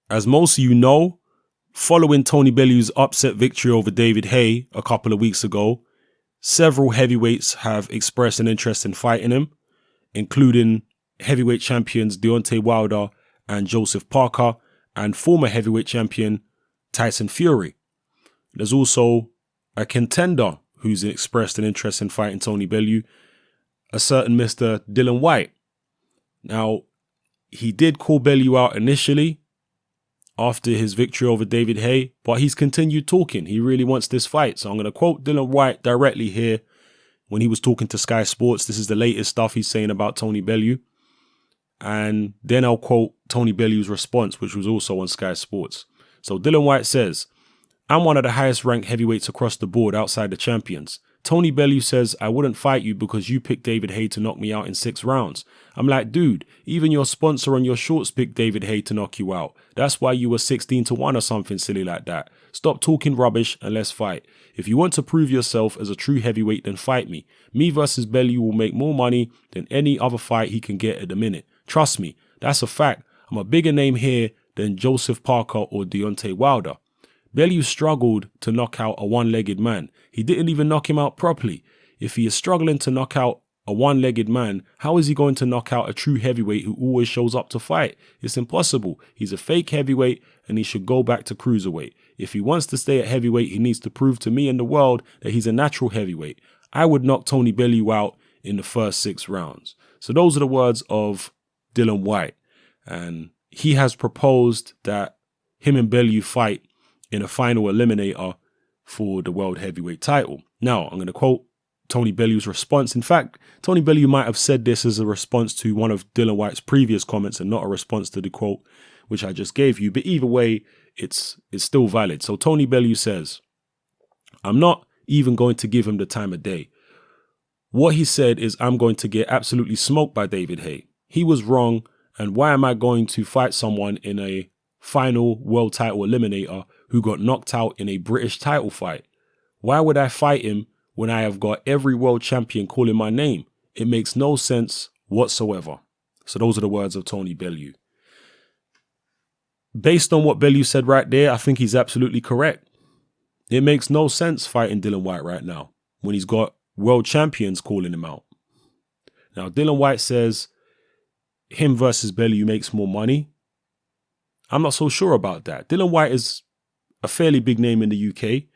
As most of you know, following Tony Bellew's upset victory over David Haye a couple of weeks ago, several heavyweights have expressed an interest in fighting him, including heavyweight champions Deontay Wilder and Joseph Parker, and former heavyweight champion Tyson Fury. There's also a contender who's expressed an interest in fighting Tony Bellew, a certain Mr. Dillian Whyte. Now, he did call Bellew out initially after his victory over David Haye, but he's continued talking. He really wants this fight. So I'm going to quote Dillian Whyte directly here when he was talking to Sky Sports. This is the latest stuff he's saying about Tony Bellew. And then I'll quote Tony Bellew's response, which was also on Sky Sports. So Dillian Whyte says, "I'm one of the highest ranked heavyweights across the board outside the champions. Tony Bellew says, I wouldn't fight you because you picked David Haye to knock me out in 6 rounds. I'm like, dude, even your sponsor on your shorts picked David Haye to knock you out. That's why you were 16-1 or something silly like that. Stop talking rubbish and let's fight. If you want to prove yourself as a true heavyweight, then fight me. Me versus Bellew will make more money than any other fight he can get at the minute. Trust me, that's a fact. I'm a bigger name here than Joseph Parker or Deontay Wilder. Bellew struggled to knock out a one-legged man. He didn't even knock him out properly. If he is struggling to knock out a one-legged man, how is he going to knock out a true heavyweight who always shows up to fight? It's impossible. He's a fake heavyweight and he should go back to cruiserweight. If he wants to stay at heavyweight, he needs to prove to me and the world that he's a natural heavyweight. I would knock Tony Bellew out in the first 6 rounds." So those are the words of Dillian Whyte. And he has proposed that him and Bellew fight in a final eliminator for the world heavyweight title. Now, I'm going to quote Tony Bellew's response. In fact, Tony Bellew might have said this as a response to one of Dillian Whyte's previous comments and not a response to the quote which I just gave you. But either way, it's still valid. So Tony Bellew says, "I'm not even going to give him the time of day. What he said is I'm going to get absolutely smoked by David Haye. He was wrong. And why am I going to fight someone in a final world title eliminator who got knocked out in a British title fight? Why would I fight him when I have got every world champion calling my name? It makes no sense whatsoever." So those are the words of Tony Bellew. Based on what Bellew said right there, I think he's absolutely correct. It makes no sense fighting Dillian Whyte right now when he's got world champions calling him out. Now, Dillian Whyte says him versus Bellew makes more money. I'm not so sure about that. Dillian Whyte is a fairly big name in the UK,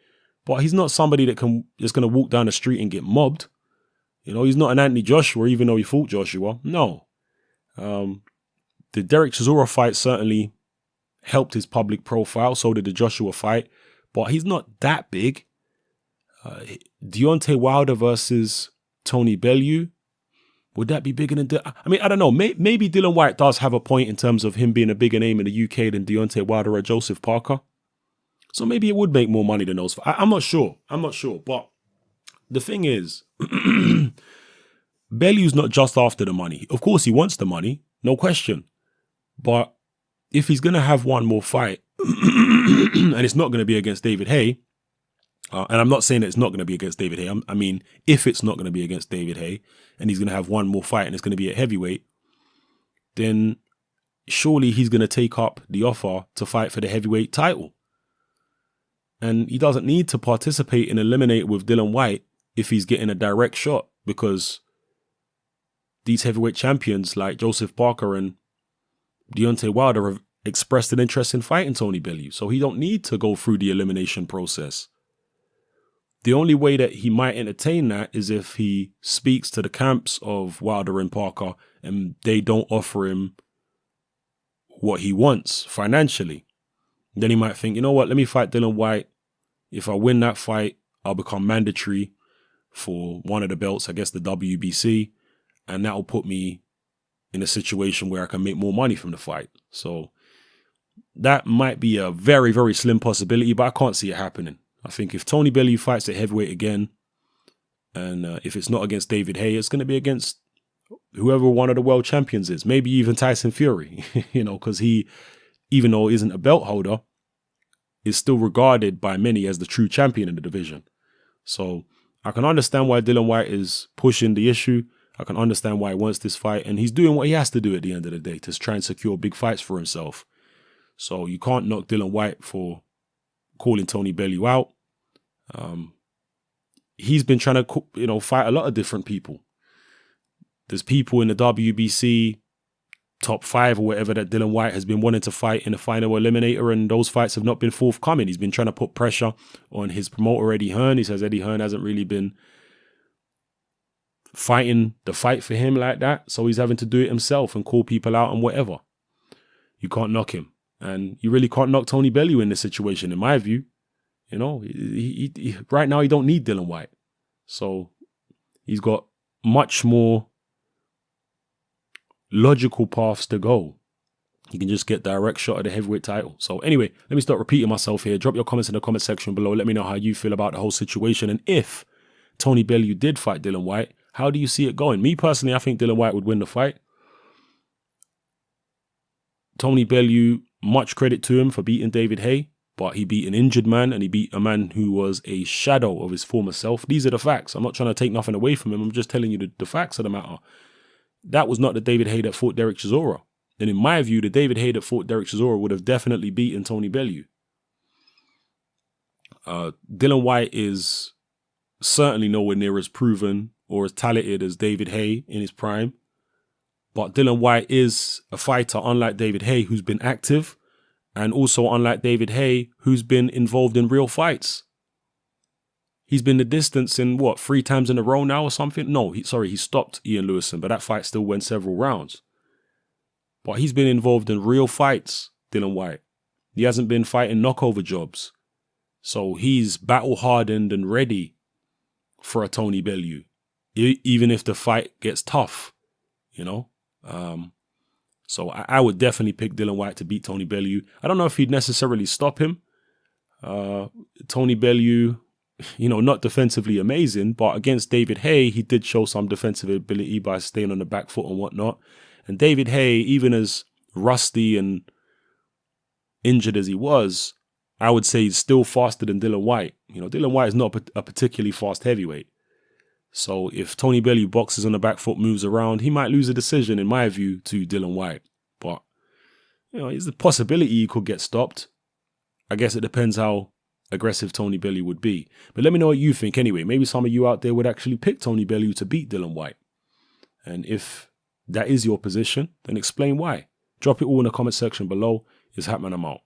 but he's not somebody that's going to walk down the street and get mobbed. You know, he's not an Anthony Joshua, even though he fought Joshua. No. The Derek Chisora fight certainly helped his public profile. So did the Joshua fight, but he's not that big. Deontay Wilder versus Tony Bellew, would that be bigger than... I mean, I don't know. Maybe Dillian Whyte does have a point in terms of him being a bigger name in the UK than Deontay Wilder or Joseph Parker. So maybe it would make more money than those. I'm not sure. But the thing is, Bellew's not just after the money. Of course, he wants the money. No question. But if he's going to have one more fight, and it's not going to be against David Haye, and I'm not saying that it's not going to be against David Haye. I mean, if it's not going to be against David Haye and he's going to have one more fight and it's going to be at heavyweight, then surely he's going to take up the offer to fight for the heavyweight title. And he doesn't need to participate in Eliminate with Dillian Whyte if he's getting a direct shot, because these heavyweight champions like Joseph Parker and Deontay Wilder have expressed an interest in fighting Tony Bellew. So he don't need to go through the elimination process. The only way that he might entertain that is if he speaks to the camps of Wilder and Parker and they don't offer him what he wants financially. Then he might think, you know what, let me fight Dillian Whyte. If I win that fight, I'll become mandatory for one of the belts, I guess the WBC, and that will put me in a situation where I can make more money from the fight. So that might be a very, very slim possibility, but I can't see it happening. I think if Tony Bellew fights at heavyweight again, and if it's not against David Haye, it's going to be against whoever one of the world champions is. Maybe even Tyson Fury, you know, because he, even though he isn't a belt holder, is still regarded by many as the true champion in the division. So I can understand why Dillian Whyte is pushing the issue. I can understand why he wants this fight, and he's doing what he has to do at the end of the day to try and secure big fights for himself. So you can't knock Dillian Whyte for calling Tony Bellew out. He's been trying to, fight a lot of different people. There's people in the WBC top 5 or whatever that Dillian Whyte has been wanting to fight in the final eliminator, and those fights have not been forthcoming. He's been trying to put pressure on his promoter, Eddie Hearn. He says Eddie Hearn hasn't really been fighting the fight for him like that, so he's having to do it himself and call people out and whatever. You can't knock him. And you really can't knock Tony Bellew in this situation, in my view. He right now he don't need Dillian Whyte. So he's got much more logical paths to go. You can just get direct shot at the heavyweight title. So anyway, let me start repeating myself here. Drop your comments in the comment section below. Let me know how you feel about the whole situation. And if Tony Bellew did fight Dillian Whyte, how do you see it going? Me personally, I think Dillian Whyte would win the fight. Tony Bellew, much credit to him for beating David Haye, but he beat an injured man and he beat a man who was a shadow of his former self. These are the facts. I'm not trying to take nothing away from him. I'm just telling you the facts of the matter. That was not the David Haye that fought Derek Chisora. And in my view, the David Haye that fought Derek Chisora would have definitely beaten Tony Bellew. Dillian Whyte is certainly nowhere near as proven or as talented as David Haye in his prime. But Dillian Whyte is a fighter, unlike David Haye, who's been active, and also unlike David Haye, who's been involved in real fights. He's been the distance in, 3 times in a row now or something? No, he stopped Ian Lewison, but that fight still went several rounds. But he's been involved in real fights, Dillian Whyte. He hasn't been fighting knockover jobs. So he's battle-hardened and ready for a Tony Bellew, even if the fight gets tough, So I would definitely pick Dillian Whyte to beat Tony Bellew. I don't know if he'd necessarily stop him. Tony Bellew, not defensively amazing, but against David Haye, he did show some defensive ability by staying on the back foot and whatnot. And David Haye, even as rusty and injured as he was, I would say he's still faster than Dillian Whyte. Dillian Whyte is not a particularly fast heavyweight. So if Tony Bellew boxes on the back foot, moves around, he might lose a decision, in my view, to Dillian Whyte. But, it's a possibility he could get stopped. I guess it depends how aggressive Tony Bellew would be. But let me know what you think anyway. Maybe some of you out there would actually pick Tony Bellew to beat Dillian Whyte. And if that is your position, then explain why. Drop it all in the comment section below. It's Hatman, I'm out.